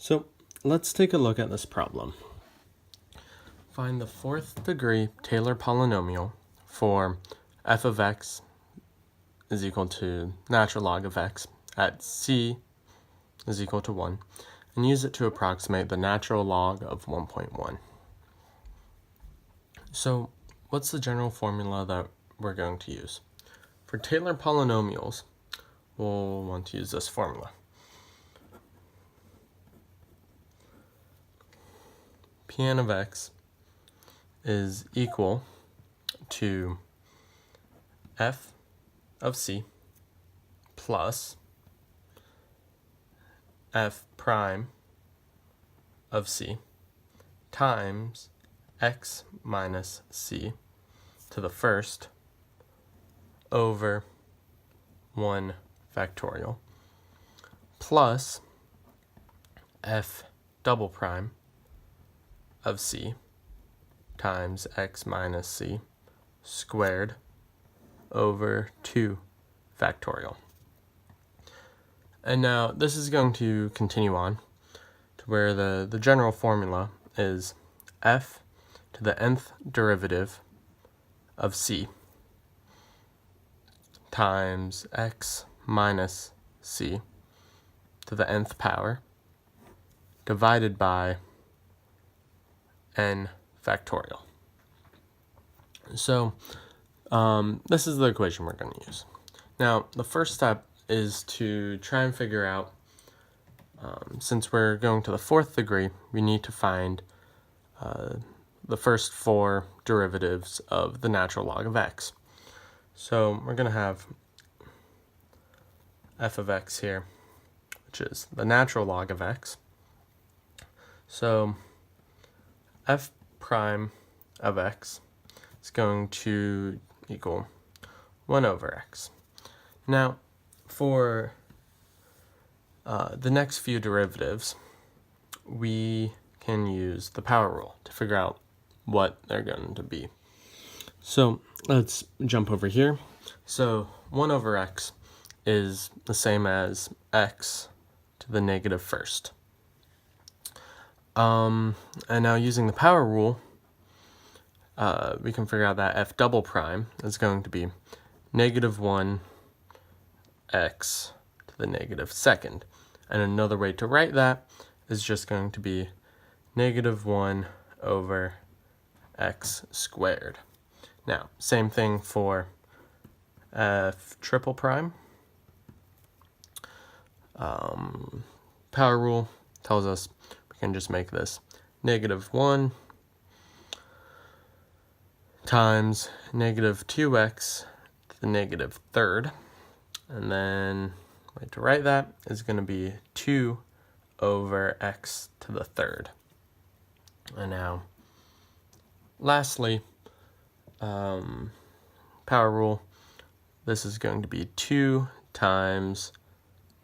So let's take a look at this problem. Find the fourth degree Taylor polynomial for f of x is equal to natural log of x at c is equal to 1, and use it to approximate the natural log of 1.1. So what's the general formula that we're going to use? For Taylor polynomials, we'll want to use this formula. Pn of x is equal to f of c plus f prime of c times x minus c to the first over 1 factorial plus f double prime of c times x minus c squared over 2 factorial. And now this is going to continue on to where the general formula is f to the nth derivative of c times x minus c to the nth power divided by n factorial. So this is the equation we're going to use. Now the first step is to try and figure out, since we're going to the fourth degree, we need to find the first 4 derivatives of the natural log of x. So we're going to have f of x here, which is the natural log of x. So f prime of x is going to equal 1 over x. Now, for the next few derivatives, we can use the power rule to figure out what they're going to be. So let's jump over here. So 1 over x is the same as x to the negative first. And now using the power rule, we can figure out that f double prime is going to be negative 1 x to the negative second. And another way to write that is just going to be negative 1 over x squared. Now, same thing for f triple prime. Power rule tells us we can just make this negative 1 times negative 2x to the negative third. And then the way to write that is going to be 2 over x to the third. And now, lastly, power rule, this is going to be 2 times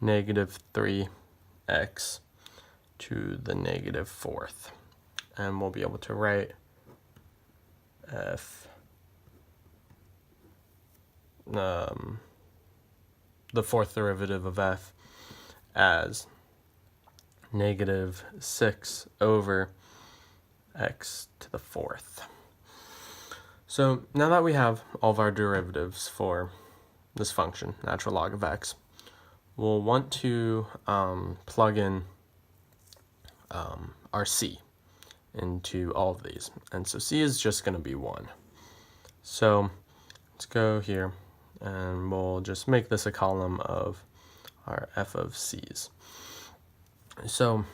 negative 3x to the negative fourth. And we'll be able to write f, the fourth derivative of f as negative 6 over x to the fourth. So now that we have all of our derivatives for this function, natural log of x, we'll want to plug in our c into all of these. And so c is just going to be 1. So let's go here and we'll just make this a column of our f of c's. So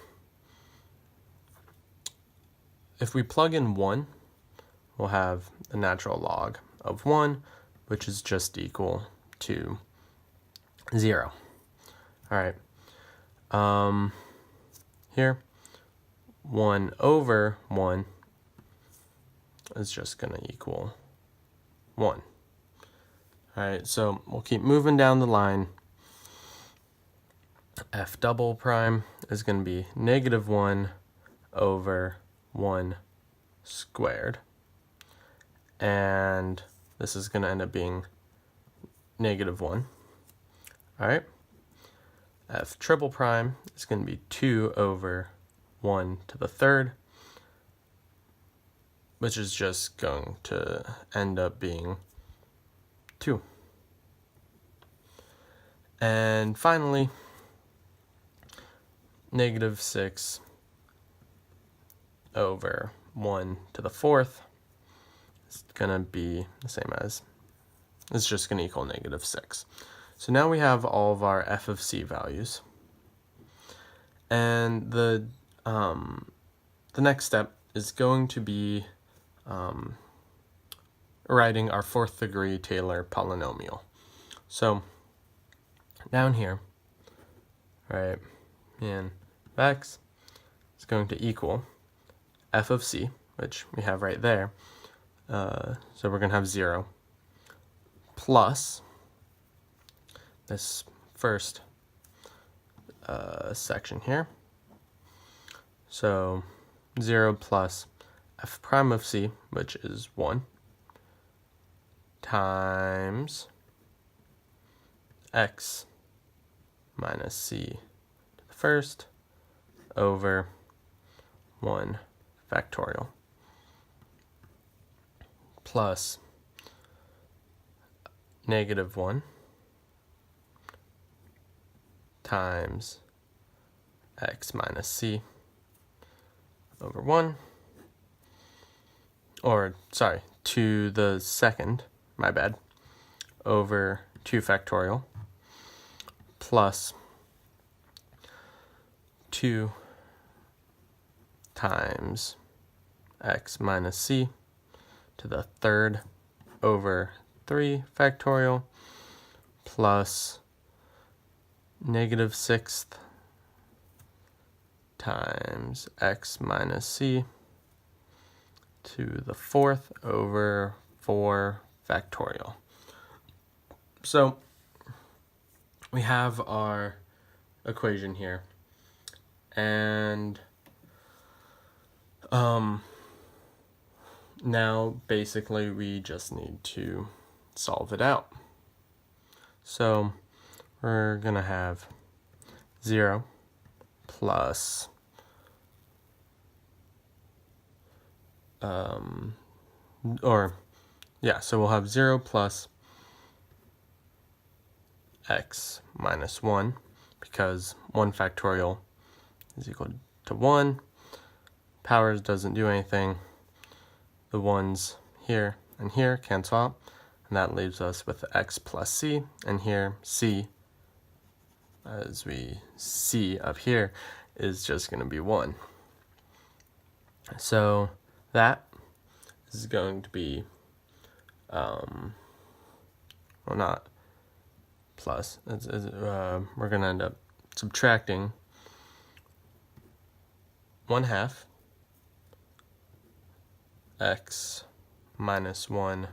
if we plug in 1, we'll have the natural log of 1, which is just equal to 0. All right. Here, 1 over 1 is just going to equal 1. All right, so we'll keep moving down the line. F double prime is going to be negative 1 over 1 squared. And this is going to end up being negative 1. All right. F triple prime is going to be 2 over 1 to the third, which is just going to end up being 2. And finally, negative 6 over 1 to the fourth is going to be the same as, it's just going to equal negative 6. So now we have all of our f of c values. And the next step is going to be writing our fourth degree Taylor polynomial. So down here, right, in x is going to equal f of c, which we have right there. So we're going to have 0 plus this first section here. So 0 plus f prime of c, which is 1, times x minus c to the first over 1 factorial plus negative 1 times x minus c over 1, or sorry, to the second, my bad, over 2 factorial plus 2 times x minus c to the third over 3 factorial plus negative 6th times x minus c to the fourth over 4 factorial. So we have our equation here, and now basically we just need to solve it out. So we're going to have 0 plus so we'll have 0 plus x minus 1, because 1 factorial is equal to 1. Powers doesn't do anything. The ones here and here cancel out, and that leaves us with x plus c, and here c, as we see up here, is just going to be 1. So that is going to be, well, not plus, we're going to end up subtracting 1/2 x minus 1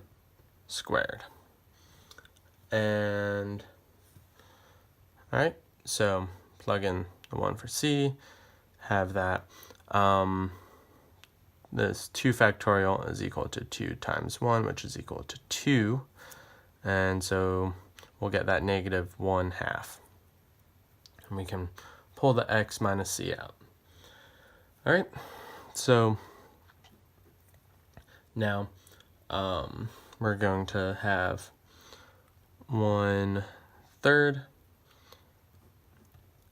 squared. And alright, so plug in the 1 for c, have that. This 2 factorial is equal to 2 times 1, which is equal to 2. And so we'll get that negative 1/2. And we can pull the x minus c out. Alright, so now we're going to have 1/3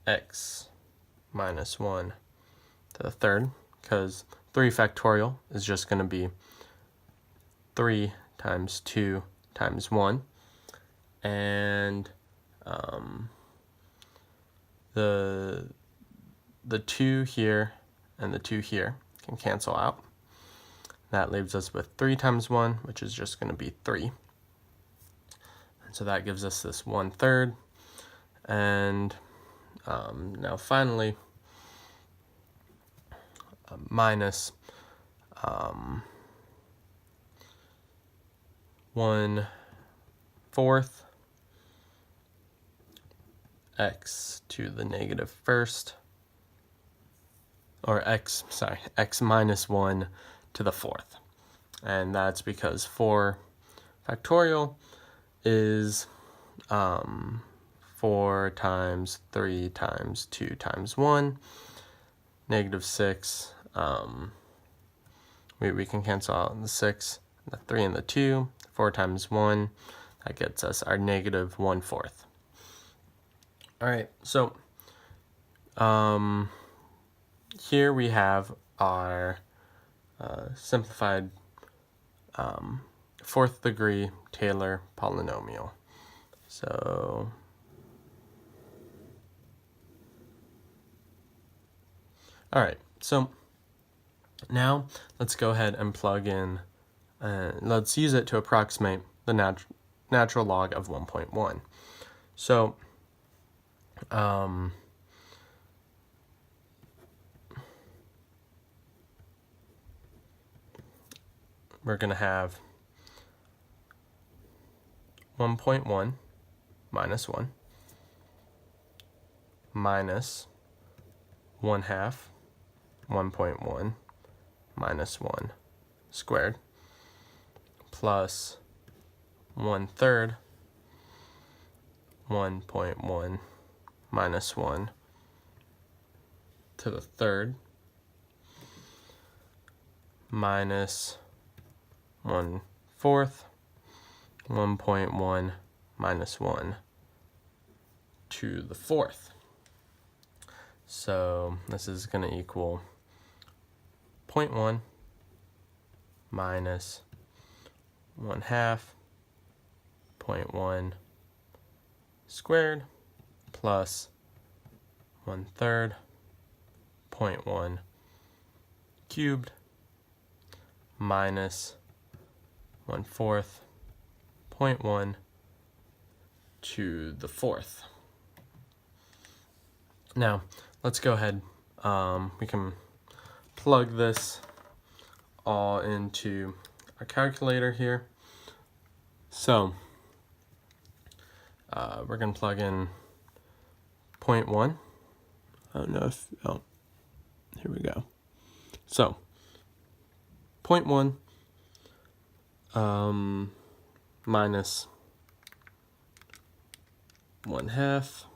x minus 1 to the third, because 3 factorial is just going to be 3 times 2 times 1, and the 2 here and the 2 here can cancel out. That leaves us with 3 times 1, which is just going to be 3. And so that gives us this 1/3. And now finally, minus 1/4 x to the negative first, or x minus 1 to the fourth. And that's because 4 factorial is 4 times 3 times 2 times 1. negative 6. We can cancel out the 6, the 3 and the 2. 4 times 1, that gets us our negative 1/4. All right, so here we have our simplified fourth degree Taylor polynomial. So all right, so now let's go ahead and plug in, let's use it to approximate the natural log of 1.1. So we're going to have 1.1 minus 1 minus 1/2 1.1 minus 1 squared plus 1/3 1.1 minus 1 to the third minus 1/4 1.1 minus 1 to the fourth. So this is going to equal 0.1 minus 1/2 0.1 squared plus 1/3 0.1 cubed minus 1/4 0.1 to the fourth. Now let's go ahead, we can plug this all into our calculator here. So we're going to plug in 0.1. I don't know if, oh, here we go. So 0.1 minus 1/2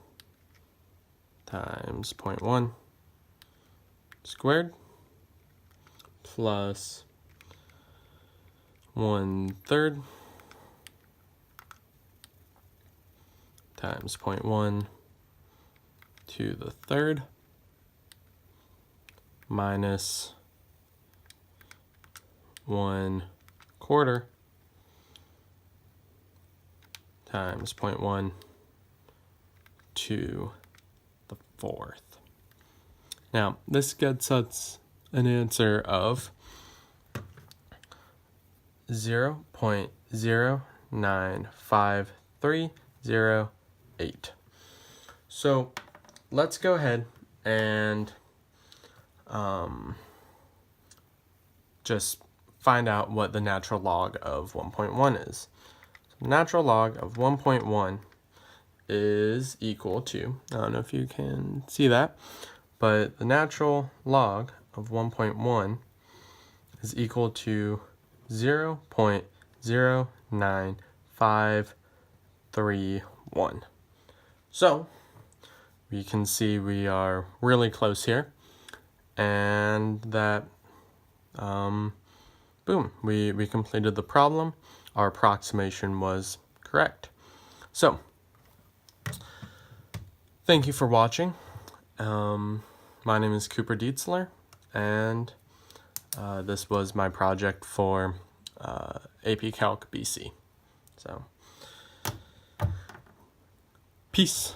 times 0.1 squared plus 1/3 times 0.1 to the third minus 1/4 times 0.1 to the fourth. Now this gets us an answer of 0.095308. So let's go ahead and just find out what the natural log of 1.1 is. So natural log of 1.1 is equal to, I don't know if you can see that, but the natural log of 1.1 is equal to 0.09531. So we can see we are really close here, and that boom, we completed the problem. Our approximation was correct. So thank you for watching. My name is Cooper Dietzler, and this was my project for AP Calc BC. So peace.